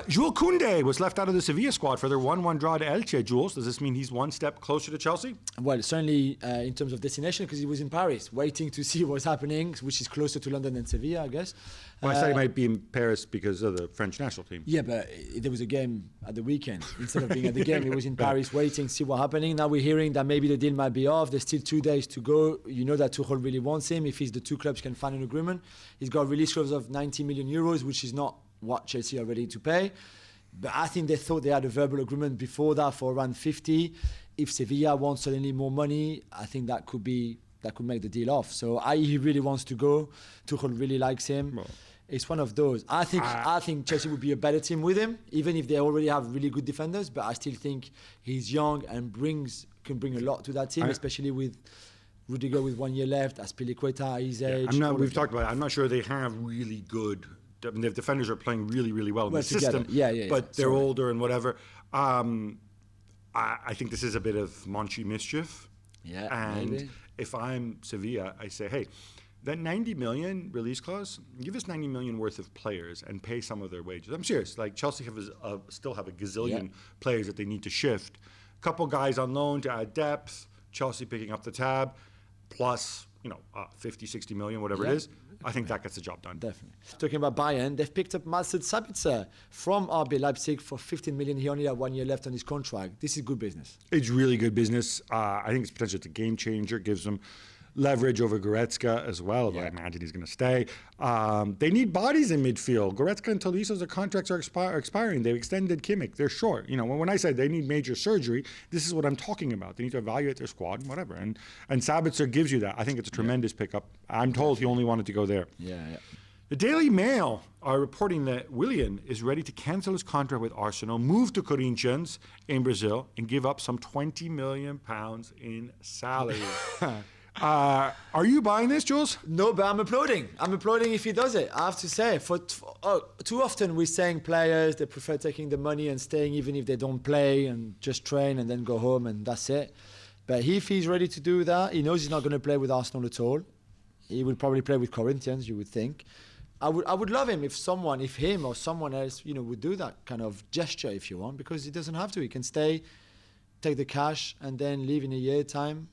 Jules Kounde was left out of the Sevilla squad for their 1-1 draw to Elche. Jules, does this mean he's one step closer to Chelsea? Well, certainly in terms of destination, because he was in Paris, waiting to see what's happening, which is closer to London than Sevilla, I guess. Well, I said he might be in Paris because of the French national team. Yeah, but there was a game at the weekend. Instead of being at the game, he was in Paris waiting to see what's happening. Now we're hearing that maybe the deal might be off. There's still 2 days to go. You know that Tuchel really wants him. If the two clubs can find an agreement. He's got a release clause of 90 million euros, which is not what Chelsea are ready to pay. But I think they thought they had a verbal agreement before that for around 50. If Sevilla wants suddenly more money, I think that could make the deal off. So he really wants to go. Tuchel really likes him. Well, it's one of those. I think Chelsea would be a better team with him, even if they already have really good defenders. But I still think he's young and can bring a lot to that team, especially with Rudiger with 1 year left, Azpilicueta, his age. We've talked about it. I'm not sure they have really good. I mean, the defenders are playing really, really well in the system. But they're older and whatever. I think this is a bit of Monchi mischief. Yeah, and maybe. If I'm Sevilla, I say, hey, that 90 million release clause, give us 90 million worth of players and pay some of their wages. I'm serious. Like Chelsea still have a gazillion players that they need to shift. A couple guys on loan to add depth. Chelsea picking up the tab, plus 50, 60 million, whatever it is. I think that gets the job done. Definitely. Talking about Bayern, they've picked up Marcel Sabitzer from RB Leipzig for 15 million. He only had 1 year left on his contract. This is good business. It's really good business. I think it's potentially a game changer. Gives them leverage over Goretzka as well. I imagine he's going to stay. They need bodies in midfield. Goretzka and Toliso's contracts are expiring. They've extended Kimmich. They're short. When I said they need major surgery, this is what I'm talking about. They need to evaluate their squad and whatever. And Sabitzer gives you that. I think it's a tremendous pickup. I'm told he only wanted to go there. Yeah. The Daily Mail are reporting that Willian is ready to cancel his contract with Arsenal, move to Corinthians in Brazil, and give up some £20 million in salary. Are you buying this, Jules? No, but I'm applauding. I'm applauding if he does it. I have to say, too often we're saying players, they prefer taking the money and staying even if they don't play and just train and then go home and that's it. But if he's ready to do that, he knows he's not going to play with Arsenal at all. He will probably play with Corinthians, you would think. I would love him if him or someone else, would do that kind of gesture if you want, because he doesn't have to. He can stay, take the cash, and then leave in a year time.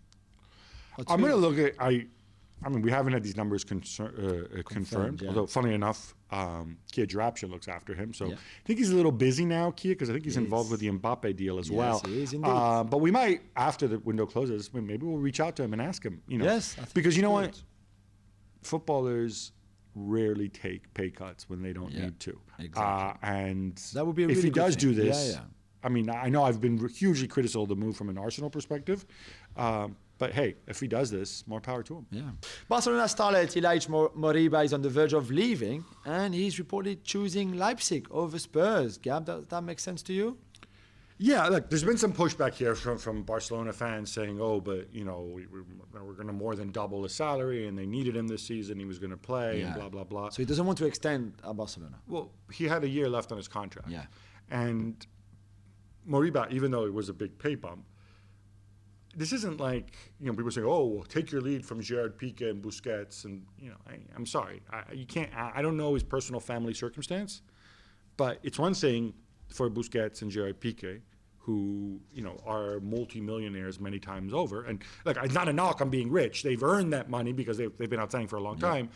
I'm going to look at. I mean, we haven't had these numbers confirmed. Yeah. Although, funny enough, Kia Jarabsha looks after him. So I think he's a little busy now, Kia, because I think he's involved with the Mbappe deal as well. He is indeed. But we might, after the window closes, maybe we'll reach out to him and ask him. Yes, I think because you know what, footballers rarely take pay cuts when they don't need to. Exactly. And that would be a if really he does thing. do this, I mean, I know I've been hugely critical of the move from an Arsenal perspective. But hey, if he does this, more power to him. Yeah. Barcelona starlet Ilaix Moriba is on the verge of leaving, and he's reportedly choosing Leipzig over Spurs. Gab, does that make sense to you? Yeah, look, there's been some pushback here from Barcelona fans saying, but we're going to more than double his salary, and they needed him this season. He was going to play, and blah blah blah. So he doesn't want to extend at Barcelona. Well, he had a year left on his contract. Yeah. And Moriba, even though it was a big pay bump, this isn't like, people saying, take your lead from Gerard Piqué and Busquets. And, I'm sorry. You can't, I don't know his personal family circumstance, but it's one thing for Busquets and Gerard Piqué, who, are multimillionaires many times over. And look, it's not a knock on being rich. They've earned that money because they've been outstanding for a long time.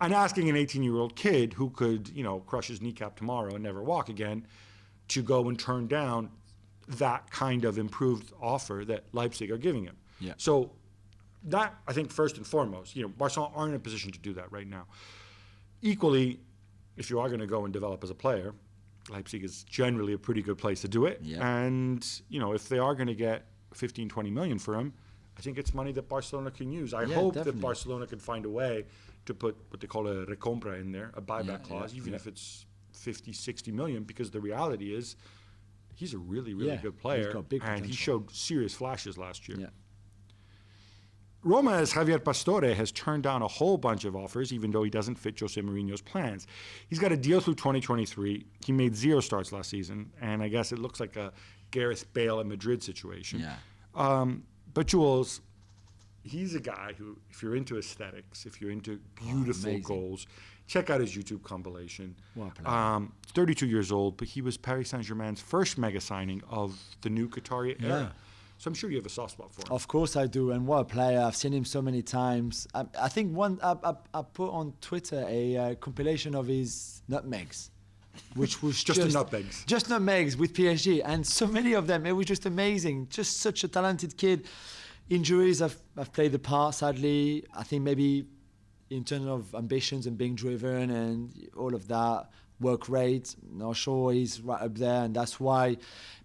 And asking an 18-year-old kid who could, crush his kneecap tomorrow and never walk again to go and turn down that kind of improved offer that Leipzig are giving him. Yeah. So that, I think, first and foremost, Barcelona aren't in a position to do that right now. Equally, if you are going to go and develop as a player, Leipzig is generally a pretty good place to do it. Yeah. And, if they are going to get 15, 20 million for him, I think it's money that Barcelona can use. I hope that Barcelona can find a way to put what they call a recompra in there, a buyback clause, even if it's 50, 60 million, because the reality is, he's a really, really good player, and he showed serious flashes last year. Yeah. Roma's Javier Pastore has turned down a whole bunch of offers, even though he doesn't fit Jose Mourinho's plans. He's got a deal through 2023. He made 0 starts last season, and I guess it looks like a Gareth Bale at Madrid situation. Yeah. But Jules, he's a guy who, if you're into aesthetics, if you're into beautiful goals, Check out his YouTube compilation. What a player. 32 years old, but he was Paris Saint-Germain's first mega signing of the new Qatari era. So I'm sure you have a soft spot for him. Of course I do, and what a player. I've seen him so many times. I think I put on Twitter a compilation of his nutmegs, which was just the nutmegs. Just nutmegs with PSG, and so many of them. It was just amazing. Just such a talented kid. Injuries have played the part, sadly. I think maybe in terms of ambitions and being driven and all of that, work rate, not sure he's right up there, and that's why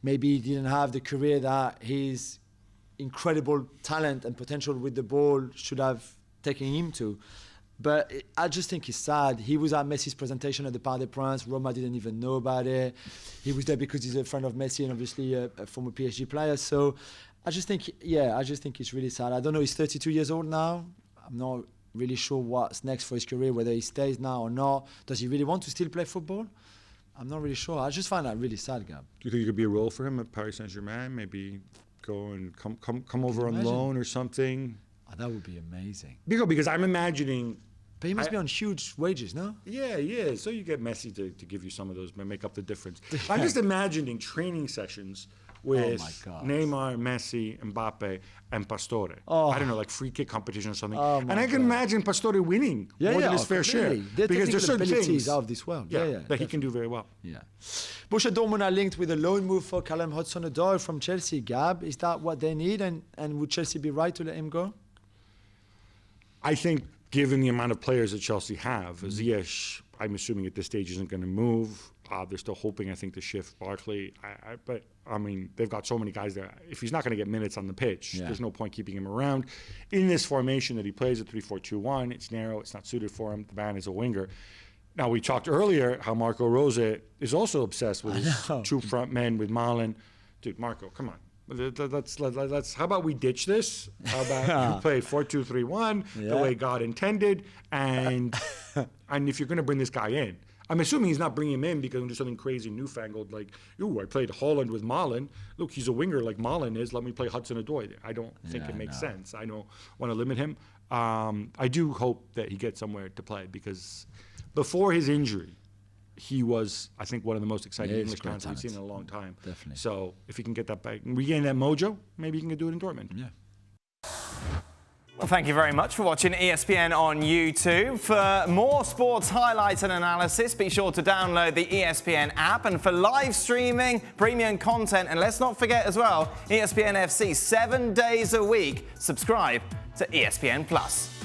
maybe he didn't have the career that his incredible talent and potential with the ball should have taken him to. But I just think it's sad. He was at Messi's presentation at the Parc des Princes. Roma didn't even know about it. He was there because he's a friend of Messi and obviously a former PSG player. So I just think it's really sad. I don't know, he's 32 years old now. I'm not really sure what's next for his career, whether he stays now or not. Does he really want to still play football? I'm not really sure. I just find that really sad, Gab. Do you think it could be a role for him at Paris Saint-Germain? Maybe go and come over on loan or something? Oh, that would be amazing. Because I'm imagining... But he must be on huge wages, no? Yeah, he is. So you get Messi to give you some of those, make up the difference. I'm just imagining training sessions with Neymar, Messi, Mbappe, and Pastore. I don't know, like free kick competition or something. And I can imagine Pastore winning more than his fair share. Because there's certain things out of this world. That he can do very well. Yeah. Borussia Dortmund are linked with a loan move for Callum Hudson-Odoi from Chelsea. Gab, is that what they need? And would Chelsea be right to let him go? I think, given the amount of players that Chelsea have, Ziyech, I'm assuming at this stage isn't going to move. They're still hoping, I think, to shift Barkley. But, I mean, they've got so many guys there. If he's not going to get minutes on the pitch, there's no point keeping him around. In this formation that he plays at 3-4-2-1, it's narrow, it's not suited for him. The man is a winger. Now, we talked earlier how Marco Rose is also obsessed with his two front men with Malen. Dude, Marco, come on. Let's. How about we ditch this? How about you play 4-2-3-1 the way God intended, and if you're going to bring this guy in, I'm assuming he's not bringing him in because there's something crazy newfangled like, I played Holland with Malen. Look, he's a winger like Malen is. Let me play Hudson-Odoi. I don't think it makes sense. I don't want to limit him. I do hope that he gets somewhere to play because before his injury, he was, I think, one of the most exciting English talents we've seen in a long time. Definitely. So if he can get that back and regain that mojo, maybe he can do it in Dortmund. Yeah. Well, thank you very much for watching ESPN on YouTube. For more sports highlights and analysis, be sure to download the ESPN app. And for live streaming, premium content, and let's not forget as well, ESPN FC 7 days a week. Subscribe to ESPN+.